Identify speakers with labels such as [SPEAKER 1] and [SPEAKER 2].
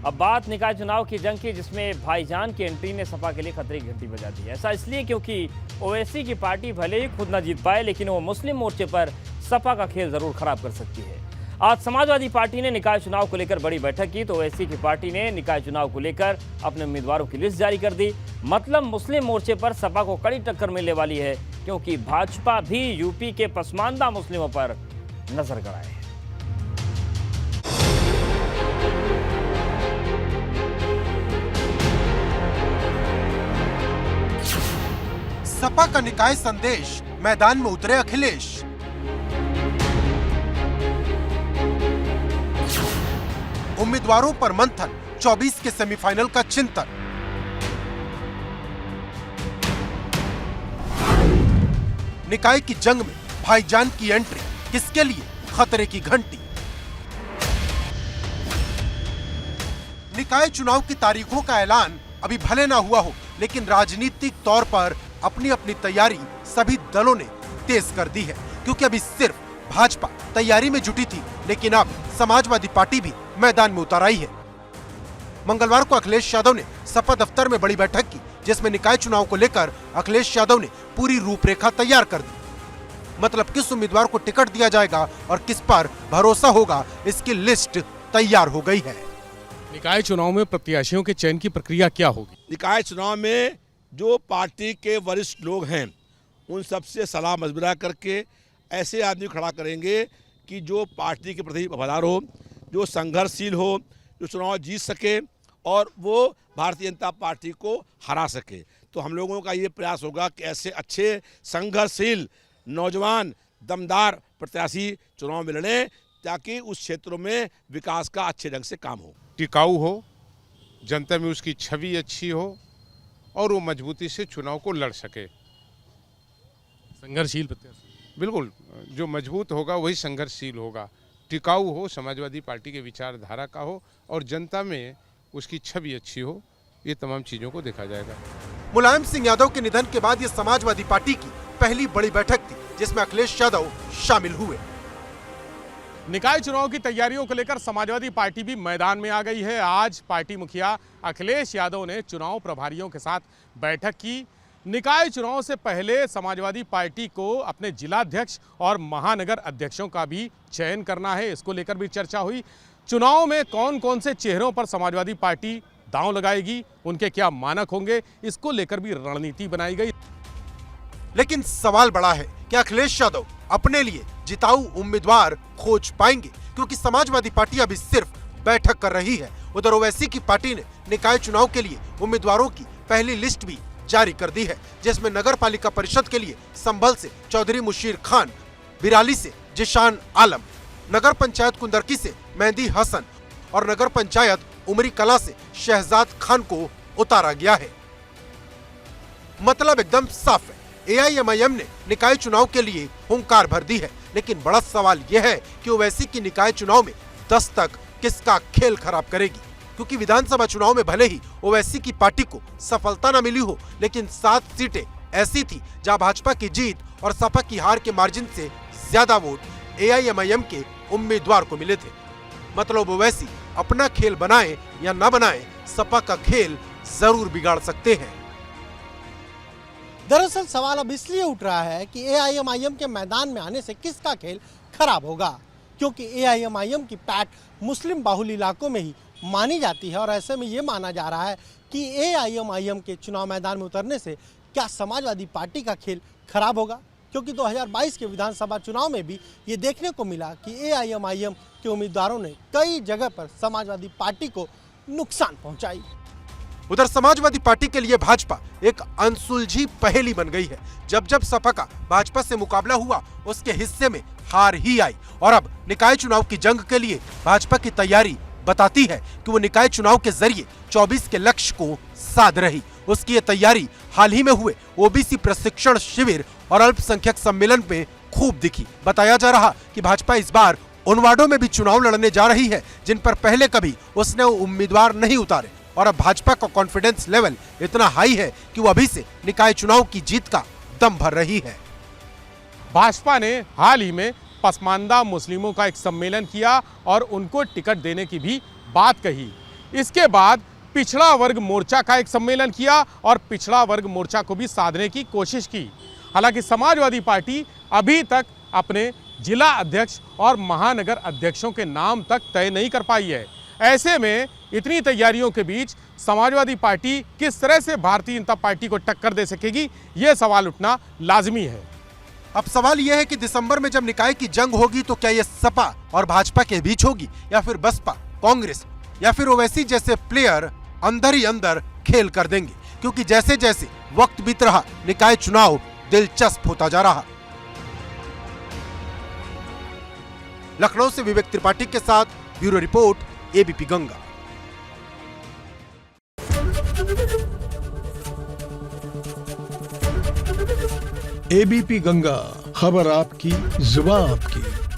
[SPEAKER 1] अब बात निकाय चुनाव की जंग की, जिसमें भाईजान की एंट्री ने सपा के लिए खतरे की घंटी बजा दी है। ऐसा इसलिए क्योंकि ओवैसी की पार्टी भले ही खुद न जीत पाए, लेकिन वो मुस्लिम मोर्चे पर सपा का खेल जरूर खराब कर सकती है। आज समाजवादी पार्टी ने निकाय चुनाव को लेकर बड़ी बैठक की तो ओवैसी की पार्टी ने निकाय चुनाव को लेकर अपने उम्मीदवारों की लिस्ट जारी कर दी। मतलब मुस्लिम मोर्चे पर सपा को कड़ी टक्कर मिलने वाली है, क्योंकि भाजपा भी यूपी के पसमानदा मुस्लिमों पर नजर गड़ाए है।
[SPEAKER 2] सपा का निकाय संदेश, मैदान में उतरे अखिलेश। उम्मीदवारों पर मंथन, 24 के सेमीफाइनल का चिंतन। निकाय की जंग में भाईजान की एंट्री, किसके लिए खतरे की घंटी। निकाय चुनाव की तारीखों का ऐलान अभी भले ना हुआ हो, लेकिन राजनीतिक तौर पर अपनी अपनी तैयारी सभी दलों ने तेज कर दी है, क्योंकि अभी सिर्फ भाजपा तैयारी में जुटी थी, लेकिन अब समाजवादी पार्टी भी मैदान में उतर आई है। मंगलवार को अखिलेश यादव ने सपा दफ्तर में बड़ी बैठक की, जिसमें निकाय चुनाव को लेकर अखिलेश यादव ने पूरी रूपरेखा तैयार कर दी। मतलब किस उम्मीदवार को टिकट दिया जाएगा और किस पर भरोसा होगा, इसकी लिस्ट तैयार हो गई है।
[SPEAKER 3] निकाय चुनाव में प्रत्याशियों के चयन की प्रक्रिया क्या होगी?
[SPEAKER 4] निकाय चुनाव में जो पार्टी के वरिष्ठ लोग हैं, उन सबसे सलाह मशवरा करके ऐसे आदमी खड़ा करेंगे कि जो पार्टी के प्रति वफादार हो, जो संघर्षशील हो, जो चुनाव जीत सके और वो भारतीय जनता पार्टी को हरा सके। तो हम लोगों का ये प्रयास होगा कि ऐसे अच्छे संघर्षशील नौजवान दमदार प्रत्याशी चुनाव में लड़ें, ताकि उस क्षेत्रों में विकास का अच्छे ढंग से काम हो,
[SPEAKER 5] टिकाऊ हो, जनता में उसकी छवि अच्छी हो और वो मजबूती से चुनाव को लड़ सके।
[SPEAKER 3] संघर्षशील प्रत्याशी
[SPEAKER 5] बिल्कुल, जो मजबूत होगा वही संघर्षशील होगा, टिकाऊ हो, समाजवादी पार्टी के विचारधारा का हो और जनता में उसकी छवि अच्छी हो। ये तमाम चीजों को देखा जाएगा।
[SPEAKER 2] मुलायम सिंह यादव के निधन के बाद ये समाजवादी पार्टी की पहली बड़ी बैठक थी, जिसमें अखिलेश यादव शामिल हुए।
[SPEAKER 3] निकाय चुनाव की तैयारियों को लेकर समाजवादी पार्टी भी मैदान में आ गई है। आज पार्टी मुखिया अखिलेश यादव ने चुनाव प्रभारियों के साथ बैठक की। निकाय चुनाव से पहले समाजवादी पार्टी को अपने जिलाध्यक्ष और महानगर अध्यक्षों का भी चयन करना है, इसको लेकर भी चर्चा हुई। चुनाव में कौन कौन से चेहरों पर समाजवादी पार्टी दांव लगाएगी, उनके क्या मानक होंगे, इसको लेकर भी रणनीति बनाई गई।
[SPEAKER 2] लेकिन सवाल बड़ा है कि अखिलेश यादव अपने लिए जिताऊ उम्मीदवार खोज पाएंगे, क्योंकि समाजवादी पार्टी अभी सिर्फ बैठक कर रही है। उधर ओवैसी की पार्टी ने निकाय चुनाव के लिए उम्मीदवारों की पहली लिस्ट भी जारी कर दी है, जिसमें नगर पालिका परिषद के लिए संभल से चौधरी मुशीर खान, बिराली से जिशान आलम, नगर पंचायत कुंदरकी से मेहंदी हसन और नगर पंचायत उमरी कला से शहजाद खान को उतारा गया है। मतलब एकदम साफ है, एआईएमआईएम ने निकाय चुनाव के लिए हुंकार भर दी है। लेकिन बड़ा सवाल यह है कि ओवैसी की निकाय चुनाव में दस्तक किसका खेल खराब करेगी, क्योंकि विधानसभा चुनाव में भले ही ओवैसी की पार्टी को सफलता न मिली हो, लेकिन 7 सीटें ऐसी थी जहां भाजपा की जीत और सपा की हार के मार्जिन से ज्यादा वोट एआईएमआईएम के उम्मीदवार को मिले थे। मतलब ओवैसी अपना खेल बनाए या न बनाए, सपा का खेल जरूर बिगाड़ सकते हैं।
[SPEAKER 6] दरअसल सवाल अब इसलिए उठ रहा है कि एआईएमआईएम के मैदान में आने से किसका खेल खराब होगा, क्योंकि एआईएमआईएम की पैठ मुस्लिम बाहुल इलाकों में ही मानी जाती है। और ऐसे में ये माना जा रहा है कि एआईएमआईएम के चुनाव मैदान में उतरने से क्या समाजवादी पार्टी का खेल खराब होगा, क्योंकि 2022 के विधानसभा चुनाव में भी ये देखने को मिला कि एआईएमआईएम के उम्मीदवारों ने कई जगह पर समाजवादी पार्टी को नुकसान पहुंचाई।
[SPEAKER 2] उधर समाजवादी पार्टी के लिए भाजपा एक अनसुलझी पहेली बन गई है। जब जब सपा का भाजपा से मुकाबला हुआ, उसके हिस्से में हार ही आई। और अब निकाय चुनाव की जंग के लिए भाजपा की तैयारी बताती है कि वो निकाय चुनाव के जरिए 24 के लक्ष्य को साध रही। उसकी ये तैयारी हाल ही में हुए ओबीसी प्रशिक्षण शिविर और अल्पसंख्यक सम्मेलन में खूब दिखी। बताया जा रहा कि भाजपा इस बार उन वार्डों में भी चुनाव लड़ने जा रही है जिन पर पहले कभी उसने उम्मीदवार नहीं उतारे। और अब भाजपा का कॉन्फिडेंस लेवल इतना हाई है कि वो अभी से निकाय चुनाव की जीत का दम भर रही है।
[SPEAKER 3] भाजपा ने हाल ही में पसमानदा मुस्लिमों का एक सम्मेलन किया और उनको टिकट देने की भी बात कही। इसके बाद पिछड़ा वर्ग मोर्चा का एक सम्मेलन किया और पिछड़ा वर्ग मोर्चा को भी साधने की कोशिश की। हालांकि समाजवादी पार्टी अभी तक अपने जिला अध्यक्ष और महानगर अध्यक्षों के नाम तक तय नहीं कर पाई है। ऐसे में इतनी तैयारियों के बीच समाजवादी पार्टी किस तरह से भारतीय जनता पार्टी को टक्कर दे सकेगी, ये सवाल उठना लाजमी है।
[SPEAKER 2] अब सवाल यह है कि दिसंबर में जब निकाय की जंग होगी तो क्या यह सपा और भाजपा के बीच होगी या फिर बसपा, कांग्रेस या फिर ओवैसी जैसे प्लेयर अंदर ही अंदर खेल कर देंगे, क्योंकि जैसे जैसे वक्त बीत रहा निकाय चुनाव दिलचस्प होता जा रहा। लखनऊ से विवेक त्रिपाठी के साथ bureau report, ABP Ganga.
[SPEAKER 7] ABP Ganga, खबर आपकी, जुबान आपकी।